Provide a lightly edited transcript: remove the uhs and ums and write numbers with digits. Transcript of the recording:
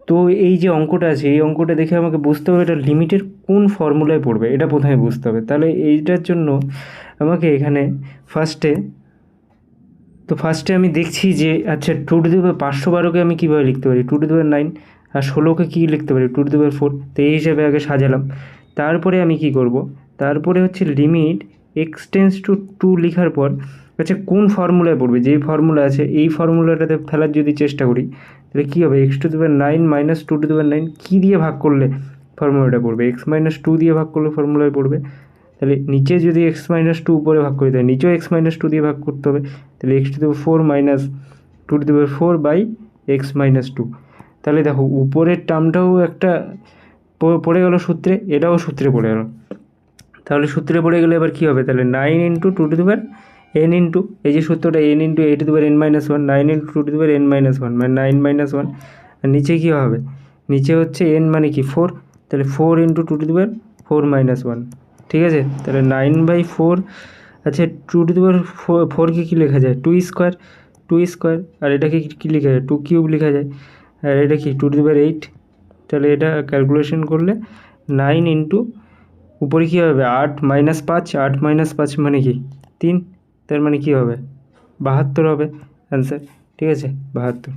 তো এই যে অঙ্কটা আছে, এই অঙ্কটা দেখে আমাকে বুঝতে হবে এটা লিমিটের কোন ফর্মুলায় পড়বে, এটা প্রথমে বুঝতে হবে। তাহলে এইটার জন্য আমাকে এখানে ফার্স্টে আমি দেখছি যে আচ্ছা 2^512কে আমি কীভাবে লিখতে পারি, 2^9, আর 16কে কী লিখতে পারি, 2^4। তো এই হিসাবে আগে সাজালাম। তারপরে আমি কি করব, তারপরে হচ্ছে লিমিট x → 2 লেখার পর আচ্ছা কোন ফর্মুলায় পড়বে, যেই ফর্মুলা আছে এই ফর্মুলাটাতে ফেলার যদি চেষ্টা করি তাহলে কী হবে, x⁻9 - 2^9 কী দিয়ে ভাগ করলে ফর্মুলাটা পড়বে, x-2 দিয়ে ভাগ করলে ফর্মুলায় পড়বে। তাহলে নিচে যদি x-2 উপরে ভাগ করি তাহলে নিচেও x-2 দিয়ে ভাগ করতে হবে। তাহলে x⁻4 - 2^4/x-2। তাহলে দেখো উপরের টার্মটাও একটা পড়ে গেল সূত্রে, এটাও সূত্রে পড়ে গেল। তাহলে সূত্রে পড়ে গেলে এবার কী হবে, তাহলে 9 × 2^n ইন্টু এই যে সূত্রটা n × a⁻n-1, 9 × 2^n-1 মানে 9 - 1। আর নিচে কী হবে, নিচে হচ্ছে n মানে কি 4, তাহলে 4 × 2^4-1। ঠিক আছে, তাহলে 9/4। আচ্ছা 2^4কে কী লেখা যায়, 2^2, আর এটাকে কী লেখা যায়, 2³ লেখা যায়। আর এটা কি 2^8। তাহলে এটা ক্যালকুলেশন করলে 9 × উপরে কী হবে 8 - 5, 8 - 5 মানে কি 3, তার মানে কী হবে 72 হবে অ্যান্সার। ঠিক আছে, 72।